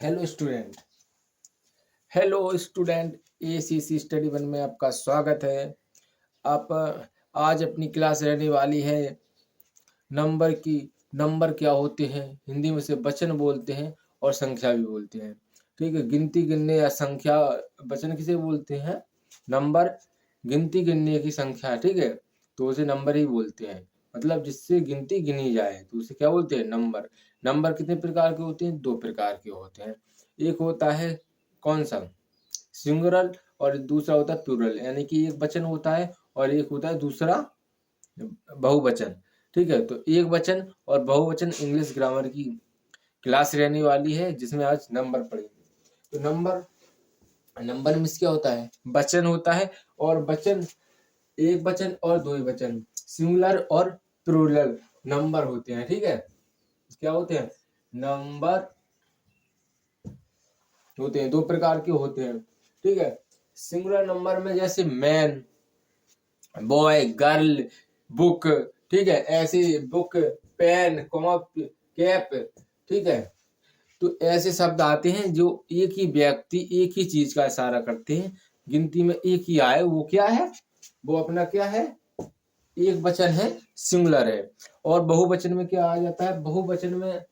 Hello student. Hello student, ACC study one में आपका स्वागत है। आप आज अपनी क्लास रहने वाली है नंबर की। नंबर क्या होते हैं, हिंदी में से वचन बोलते हैं और संख्या भी बोलते हैं। ठीक है, गिनती गिनने या संख्या वचन किसे बोलते हैं? नंबर गिनती गिनने की संख्या, ठीक है, तो उसे नंबर ही बोलते हैं। मतलब जिससे गिनती गिनी जाए तो उसे क्या बोलते हैं? नंबर। नंबर कितने प्रकार के होते हैं? दो प्रकार के होते हैं। एक होता है कौन सा? सिंगुलर, और दूसरा होता है प्लूरल, यानी कि एक वचन होता है और एक होता है दूसरा बहुवचन। ठीक है, तो एक वचन और बहुवचन इंग्लिश ग्रामर की क्लास रहने वाली है जिसमें आज नंबर पढ़ेंगे। तो नंबर नंबर मीन्स क्या होता है? वचन होता है, और वचन एक वचन और दो वचन, सिंगुलर और प्लूरल नंबर होते हैं। ठीक है, क्या होते हैं? नंबर होते हैं, दो प्रकार के होते हैं। ठीक है, सिंगुलर नंबर में जैसे मैन, बॉय, गर्ल, बुक, ठीक है, ऐसे बुक, पेन, कॉप, कैप, ठीक है, तो ऐसे शब्द आते हैं जो एक ही व्यक्ति एक ही चीज का इशारा करते हैं। गिनती में एक ही आए, वो क्या है? वो अपना क्या है? एक वचन है, सिंगुलर है। और बहुवचन में क्या आ जाता है? बहुवचन में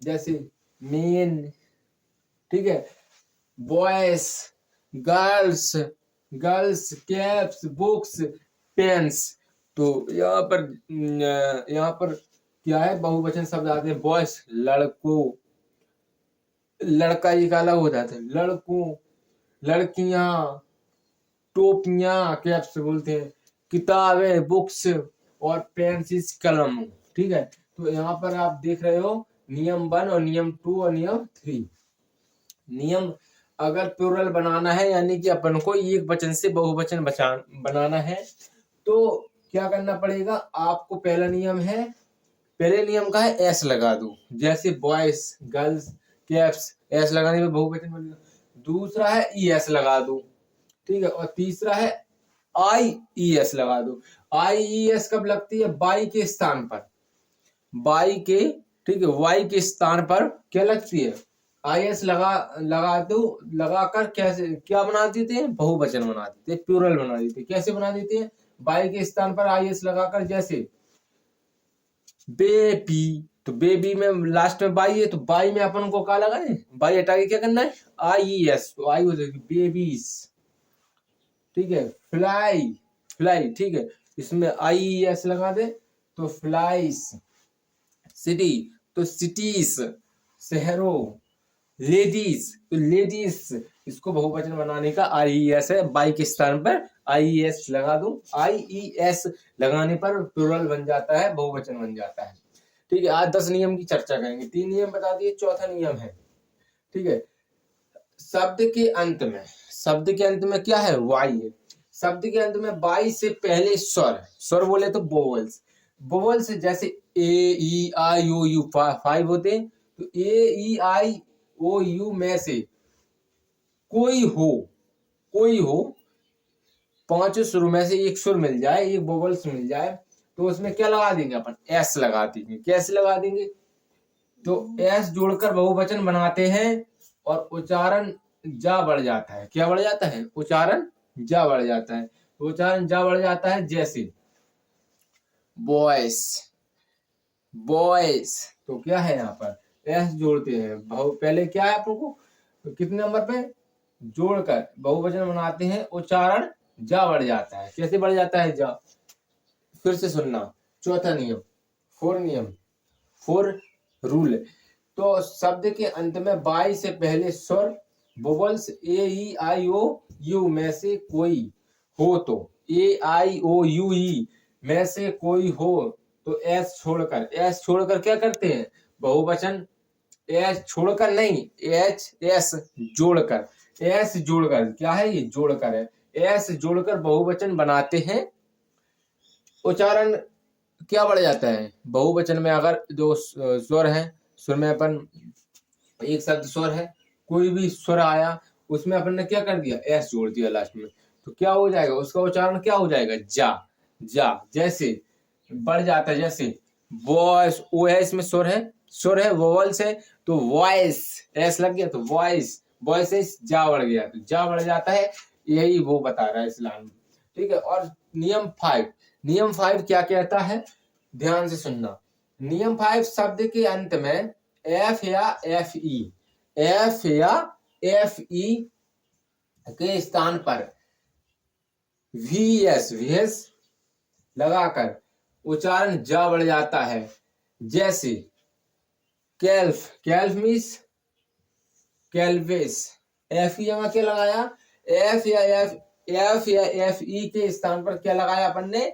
जैसे मेन, ठीक है, boys, girls, caps, books, pens. तो यहाँ पर क्या है? बहुवचन शब्द आते हैं। बॉयज लड़कों, लड़का एक अलग हो जाता है, लड़कों, लड़कियां, टोपियां, कैप्स बोलते हैं, किताबें, बुक्स, और पेंसिल्स, कलम। ठीक है, तो यहाँ पर आप देख रहे हो नियम 1 और नियम 2 और नियम 3। नियम, अगर प्लूरल बनाना है यानी कि अपन को एक वचन से बहुवचन बनाना है तो क्या करना पड़ेगा आपको? पहला नियम है, पहले नियम का है एस लगा दो, जैसे बॉयज, गर्ल्स, कैप्स, एस लगाने में बहुवचन बनेगा। दूसरा है ई एस लगा दो, ठीक है, और तीसरा है आई ई एस लगा दो। आई ई एस कब लगती है? बाई के स्थान पर, बाई के, ठीक है, वाई के स्थान पर क्या लगती है? आई एस लगा दो। लगाकर कैसे क्या बना देते हैं? बहुवचन बना देते हैं, प्लूरल बना देते हैं। कैसे बना देते हैं? बाई के स्थान पर आई एस लगाकर, जैसे बेबी, तो बेबी में लास्ट में बाई है, तो बाई में अपन को क्या लगाए? बाई हटा के क्या करना है? आई एस, तो आई हो जाएगी बेबीज। ठीक है, फ्लाई, फ्लाई, ठीक है, इसमें आई एस लगा दे तो फ्लाइज। सिटी, तो सिटीज, शहरों। लेडीज, तो लेडीज, इसको बहुवचन बनाने का आई एस है, बाई के स्थान पर आई एस लगा दो। आई ई एस लगाने पर प्लूरल बन जाता है, बहुवचन बन जाता है। ठीक है, आज 10 नियम की चर्चा करेंगे। 3 नियम बता दिए, चौथा नियम है, ठीक है, शब्द के अंत में, शब्द के अंत में क्या है? वाई है। शब्द के अंत में वाई से पहले स्वर, स्वर बोले तो वोवल्स, वोवल्स जैसे ए ई आई ओ यू 5 होते हैं, तो ए ई आई ओ यू में से कोई हो, कोई हो, 5 सुर में से एक सुर मिल जाए, एक वोवल्स मिल जाए, तो उसमें क्या लगा देंगे अपन? एस लगा देंगे। कैसे लगा देंगे? तो एस जोड़कर बहुवचन बनाते हैं और उच्चारण जा बढ़ जाता है। क्या बढ़ जाता है? उच्चारण जा बढ़ जाता है। उच्चारण जा बढ़ जाता है, जैसे बॉयस, बॉयस, तो क्या है यहाँ पर? एस जोड़ते हैं, पहले क्या है अपन को? तो कितने नंबर पे? जोड़कर बहुवचन बनाते हैं, उच्चारण जा बढ़ जाता है। कैसे बढ़ जाता है? जा। फिर से सुनना, चौथा नियम, 4 नियम, 4 रूल। तो शब्द के अंत में बाई से पहले स्वर vowels A E I O you में से कोई हो, तो ए आई ओ यू ई में से कोई हो तो एस छोड़कर, एस छोड़कर क्या करते हैं? बहुवचन, एस छोड़कर नहीं, एच एस जोड़कर, एस जोड़कर, क्या है ये? जोड़कर है, एस जोड़कर बहुवचन बनाते हैं। उच्चारण क्या बढ़ जाता है? बहुवचन में अगर जो स्वर है, स्वर में अपन एक शब्द स्वर है, कोई भी स्वर आया उसमें अपन ने क्या कर दिया? एस जोड़ दिया लास्ट में, तो क्या हो जाएगा? उसका उच्चारण क्या हो जाएगा? जा। जा जैसे बढ़ जाता है, जैसे बॉयस, ओ है इसमें स्वर है, सुर है, वोवल्स है, तो वॉइस एस लग गया तो वॉइस, वॉइस से जा बढ़ गया तो जा बढ़ जाता है, यही वो बता रहा है इस लाइन में। ठीक है। और नियम 5, नियम 5 क्या कहता है, ध्यान से सुनना। नियम 5 शब्द के अंत में एफ या एफ ई, एफ या एफ ई के स्थान पर वीएस, वीएस लगाकर उच्चारण जा बढ़ जाता है। जैसे कैल्फ, कैल्फ मीन्स कैल्वेस, एफ ई यहाँ क्या लगाया, एफ या एफ ई के स्थान पर क्या लगाया अपन ने,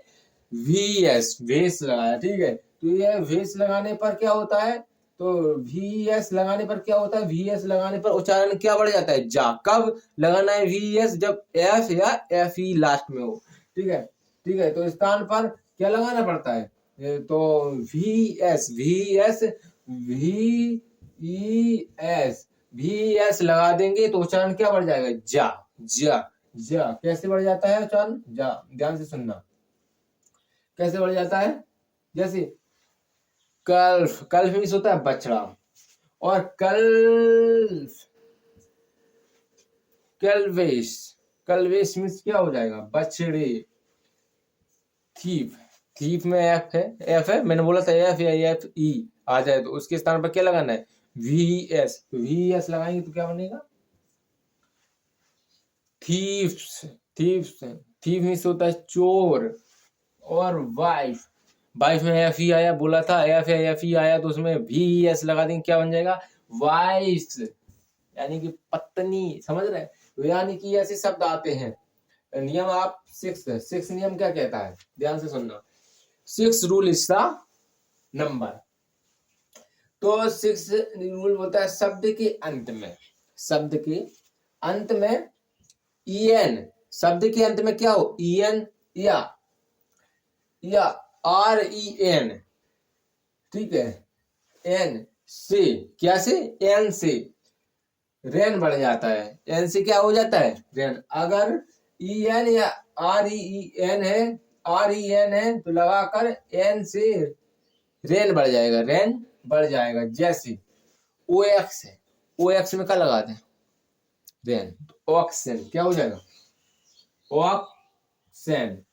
वी एस, वेस लगाया। ठीक है। तो ये वेस लगाने पर क्या होता है, तो वी एस लगाने पर क्या होता है, वी एस लगाने पर उच्चारण क्या बढ़ जाता है, जा। कब लगाना है वी एस, जब एफ या एफ ई लास्ट में हो। ठीक है। ठीक है। तो स्थान पर क्या लगाना पड़ता है, तो V S, V S, V E S, V S लगा देंगे तो उच्चारण क्या बढ़ जाएगा, जा, जा, जा। कैसे बढ़ जाता है उच्चारण, जा, ध्यान से सुनना कैसे बढ़ जाता है। जैसे कल्फ, कल्फ मीन्स होता है बछड़ा, और कल्फ, कल्वेश, कल्वेश मीन्स क्या हो जाएगा, बछड़े। थीफ, थीफ में एफ है, एफ है, मैंने बोला था एफ या एफ ई आ जाए तो उसके स्थान पर क्या लगाना है, वी एस, तो वी एस लगाएंगे तो क्या बनेगा, थीफ्स, थीफ्स, थीफ मीन्स होता है चोर। और वाइफ, वाइफ में एफ ई आया, बोला था एफ या एफ ई आया तो उसमें वी एस लगा देंगे, क्या बन जाएगा, वाइफ, यानी कि पत्नी, समझ रहे। तो यानी कि ऐसे शब्द आते हैं। नियम आप 6 नियम क्या कहता है, ध्यान से सुनना। 6 रूल इज द नंबर, तो 6 रूल बोलता है शब्द के अंत में, शब्द के अंत में ईएन, शब्द के अंत में क्या हो, ईएन या आर ई एन। ठीक है। एन से, क्या से, एन से रेन बढ़ जाता है, एन से क्या हो जाता है, रेन। अगर ई एन या आर ई एन है, आर ई एन है तो लगाकर एन से रेन बढ़ जाएगा, रेन बढ़ जाएगा। जैसे ओ एक्स है, ओ एक्स में क्या लगा दें, रेन, ऑक्सेन क्या हो जाएगा, ऑक्सेन,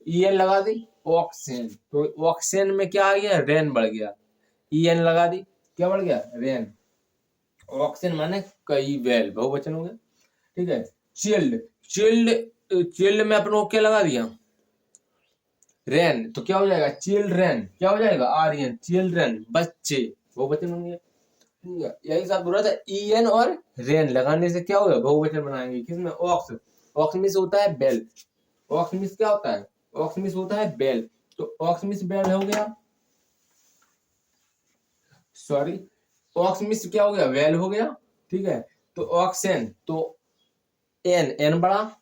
ई एन लगा दी, ऑक्सेन, तो ऑक्सेन में क्या आ गया, रेन बढ़ गया, ई एन लगा दी, क्या बढ़ गया, रेन। ऑक्सेन माने कई बैल, बहुवचन हो गया। ठीक है। चिल्ड, चिल्ड, चिल्ड में अपन को क्या लगा दिया, रेन, तो क्या हो जाएगा, चिल्ड्रन, क्या हो जाएगा, आर्यन, चिल्ड्रन, बच्चे, बहुवचन होंगे। यही सब बोला था, ई एन और रेन लगाने से क्या होगा, बहुवचन बनाएंगे। किसमें, ऑक्स, ऑक्स मिस होता है बेल, ऑक्स मिस क्या होता है, ऑक्स मिस होता है बेल, तो ऑक्स मिस बेल हो गया, सॉरी, ऑक्स मिस क्या हो गया, वेल हो गया। ठीक है। तो ऑक्सेन, तो एन, एन बड़ा,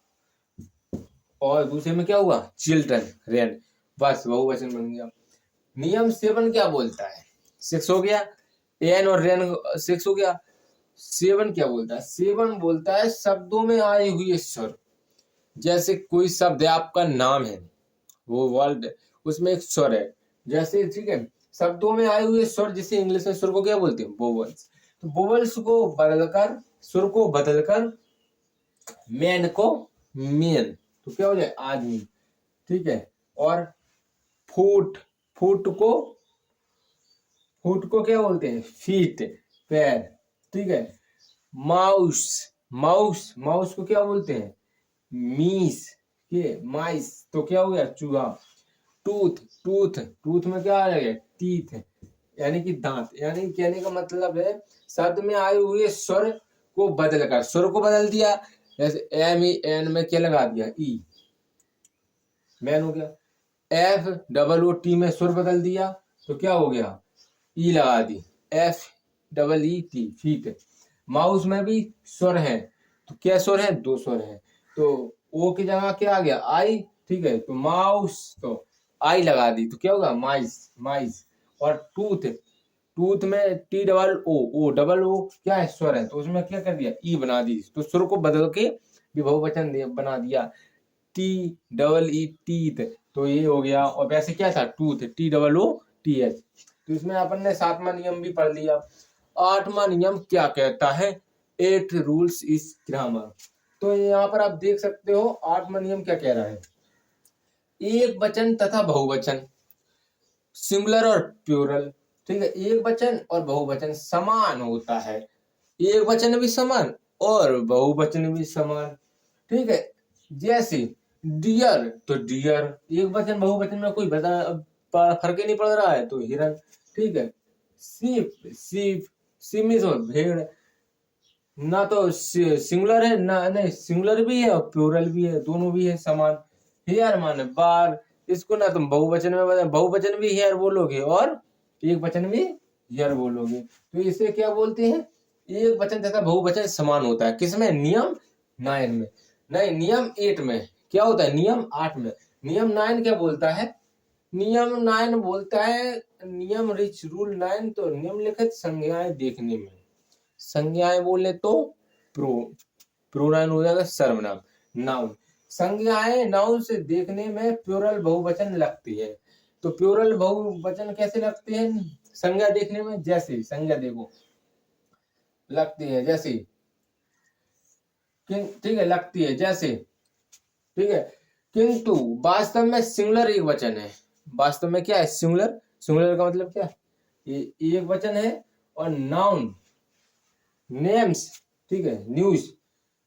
और दूसरे में क्या हुआ, चिल्ड्रन, रेन, बस बहुवचन बन गया। नियम 7 क्या बोलता है, 6 हो गया, एन और रेन 6 हो गया। 7 क्या बोलता है, 7 बोलता है शब्दों में आए हुए स्वर। जैसे कोई शब्द है, आपका नाम है, वो वर्ड, उसमें एक स्वर है, जैसे, ठीक है, शब्दों में आए हुए स्वर, जिसे इंग्लिश में स्वर को क्या बोलते हैं, वोवल्स। तो वोवल्स को बदलकर, सुर को बदलकर मैन को मेन, तो क्या हो जाए, आदमी। ठीक है। और फुट, फुट को, फुट को क्या बोलते हैं, फीट, पैर। ठीक है। माउस, माउस, माउस को क्या बोलते हैं, मीस, के माइस, तो क्या हो गया, चूहा। टूथ, टूथ, टूथ में क्या आ जाएगा, टीथ, यानी कि दांत। यानी कहने का मतलब है शब्द में आए हुए स्वर को बदलकर, स्वर को बदल दिया, जैसे एम ई एन में क्या लगा दिया, ई, मैन हो गया। एफ डबल ओ टी में स्वर बदल दिया तो क्या हो गया, ई लगा दी, F double E T, feet. Mouse में भी स्वर है, तो क्या स्वर है, 2 स्वर है, तो ओ की जगह क्या आ गया, आई। ठीक है। तो माउस, तो आई लगा दी तो क्या होगा, माइस, माइस। और टूथ, टूथ में T double O, O double O क्या है, स्वर है, तो उसमें क्या कर दिया, ई बना दी, तो स्वर को बदल के भी बहुवचन बना दिया, टी डबल ई टीथ, तो ये हो गया। और वैसे क्या था, tooth, T double O T H. तो इसमें अपन ने 7वां नियम भी पढ़ लिया। 8वां नियम क्या कहता है? 8 रूल्स इज ग्रामर। तो यहाँ पर आप देख सकते हो 8वां नियम क्या कह रहा है। एक वचन तथा बहुवचन, सिंगुलर और प्लूरल, ठीक है, एक वचन और बहुवचन समान होता है। एक वचन भी समान और बहुवचन भी समान, ठीक है। जैसे डियर तो डियर, एक वचन बहुवचन में कोई फर्क ही नहीं पड़ रहा है, तो हिरन, ठीक है। सीप सीप, सिमिस और भेड़, ना तो सिंगुलर है ना, नहीं सिंगुलर भी है और प्लूरल भी है, दोनों भी है समान। हेयर माने बार, इसको ना तुम बहुवचन में बहुवचन भी हेयर बोलोगे और एक वचन भी हेयर बोलोगे। तो इसे क्या बोलते हैं? एक वचन तथा बहुवचन समान होता है। किसमें? नियम 9 में। नहीं, नियम 8 में। क्या होता है? नियम 8 में। नियम 9 क्या बोलता है? नियम 9 बोलता है, नियम रिच रूल 9, तो निम्नलिखित संज्ञाएं देखने में, संज्ञाएं बोले तो प्रोनाउन हो जाएगा, सर्वनाम, नाउन। संज्ञाएं नाउन से देखने में प्लूरल बहुवचन लगती है। तो प्लूरल बहुवचन कैसे लगते हैं संज्ञा देखने में? जैसे संज्ञा देखो लगती है, जैसे, ठीक है, लगती है जैसे, ठीक है, किंतु वास्तव में सिंगुलर एक वचन है। वास्तव में क्या है? सिंगुलर। सिंगुलर का मतलब क्या है? ये एक वचन है। और नाउन, नेम्स, ठीक है, न्यूज,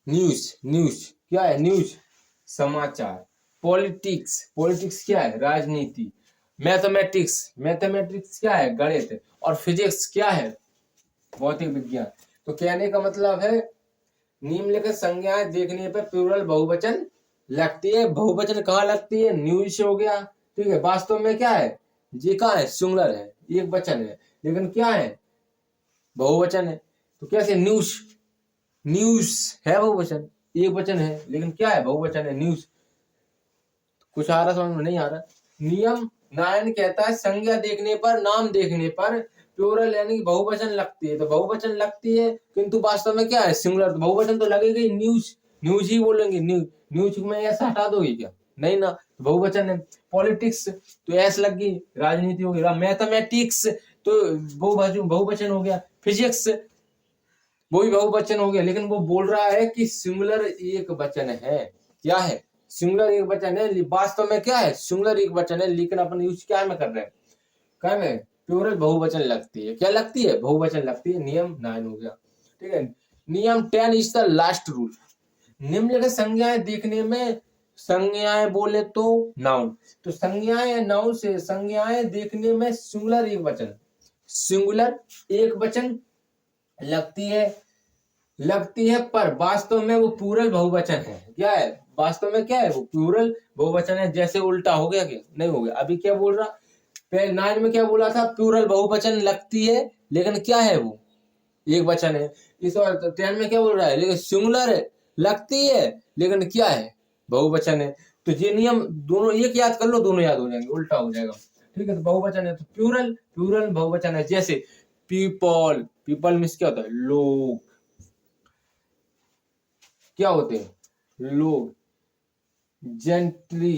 न्यूज न्यूज क्या है? न्यूज समाचार। पॉलिटिक्स, पॉलिटिक्स क्या है? राजनीति। मैथमेटिक्स, मैथमेटिक्स क्या है? गणित। और फिजिक्स क्या है? भौतिक विज्ञान। तो कहने का मतलब है निम्नलिखित संज्ञाएं देखने पर प्लूरल बहुवचन लगती है। बहुवचन कहाँ लगती है? न्यूज हो गया, ठीक है। वास्तव में क्या है? ये कहाँ है? सिंगुलर है, एक वचन है, लेकिन क्या है? बहुवचन है। तो कैसे? न्यूज, न्यूज है बहुवचन, एक वचन है, लेकिन क्या है? बहुवचन है, न्यूज। कुछ आ रहा समझ में? नहीं आ रहा। नियम 9 कहता है संज्ञा देखने पर, नाम देखने पर प्लूरल यानी बहुवचन लगती है। तो बहुवचन लगती है, किंतु वास्तव में क्या है? सिंगुलर। तो बहुवचन तो लगेगा ही, न्यूज, न्यूज ही बोलेंगे। न्यूज, न्यूज में ऐसा हटा दोगे क्या? नहीं ना, तो बहुवचन है। पॉलिटिक्स तो ऐस लग गई, राजनीति हो गया। मैथमेटिक्स तो बहुवचन हो गया। फिजिक्स वो भी बहुवचन हो गया, लेकिन वो बोल रहा है कि सिंगुलर एक वचन है। क्या है? सिंगुलर एक वचन है। वास्तव में क्या है? सिंगुलर एक वचन है, लेकिन अपन यूज क्या में कर रहे हैं? क्या में? प्लूरल बहुवचन लगती है। क्या लगती है? बहुवचन लगती है। नियम 9 हो गया, ठीक है। नियम 10 इज द लास्ट रूल। निम्नलिखित संज्ञाएं देखने में, संज्ञाएं बोले तो नाउन, तो संज्ञाएं नाउन से संज्ञाएं देखने में सिंगुलर एक वचन, सिंगुलर एक वचन लगती है पर वास्तव में वो प्लूरल बहुवचन है। क्या है? वास्तव में क्या है? वो प्लूरल बहुवचन है। जैसे उल्टा हो गया क्या? नहीं हो गया। अभी क्या बोल रहा? पहले 9 में क्या बोला था? प्लूरल बहुवचन लगती है, लेकिन क्या है? वो एक वचन है। इस बार 10 में क्या बोल रहा है? लेकिन सिंगुलर है, लगती है, लेकिन क्या है? बहुवचन है। तो ये नियम दोनों एक याद कर लो, दोनों याद हो जाएंगे, उल्टा हो जाएगा, ठीक है। तो बहुवचन है तो प्लूरल, प्लूरल बहुवचन है। जैसे पीपल, पीपल मीन्स क्या होता है? लोग। क्या होते हैं? लोग। जेंटली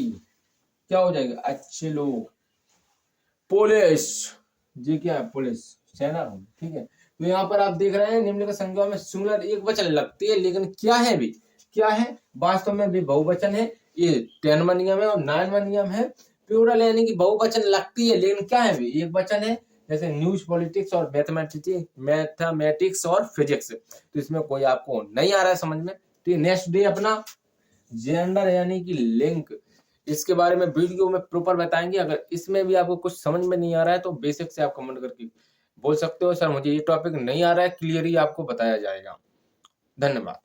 क्या हो जाएगा? अच्छे लोग। पुलिस, जी क्या है? पुलिस, सेना, ठीक है। तो यहाँ पर आप देख रहे हैं निम्नलिखित संज्ञा में सिंगुलर एक वचन लगती है, लेकिन क्या है? भी क्या है? वास्तव में भी बहुवचन है। ये 10वां नियम है। और 9वां नियम है प्लूरल यानी कि बहुवचन लगती है, लेकिन क्या है? भी एक वचन है। जैसे न्यूज, पॉलिटिक्स और मैथमेटिक्स और फिजिक्स। तो इसमें कोई आपको नहीं आ रहा है समझ में? ठीक है। नेक्स्ट डे अपना जेंडर यानी कि लिंक, इसके बारे में वीडियो में प्रॉपर बताएंगे। अगर इसमें भी आपको कुछ समझ में नहीं आ रहा है तो बेसिक से आप कमेंट करके बोल सकते हो, सर मुझे ये टॉपिक नहीं आ रहा है, क्लियरली आपको बताया जाएगा। धन्यवाद।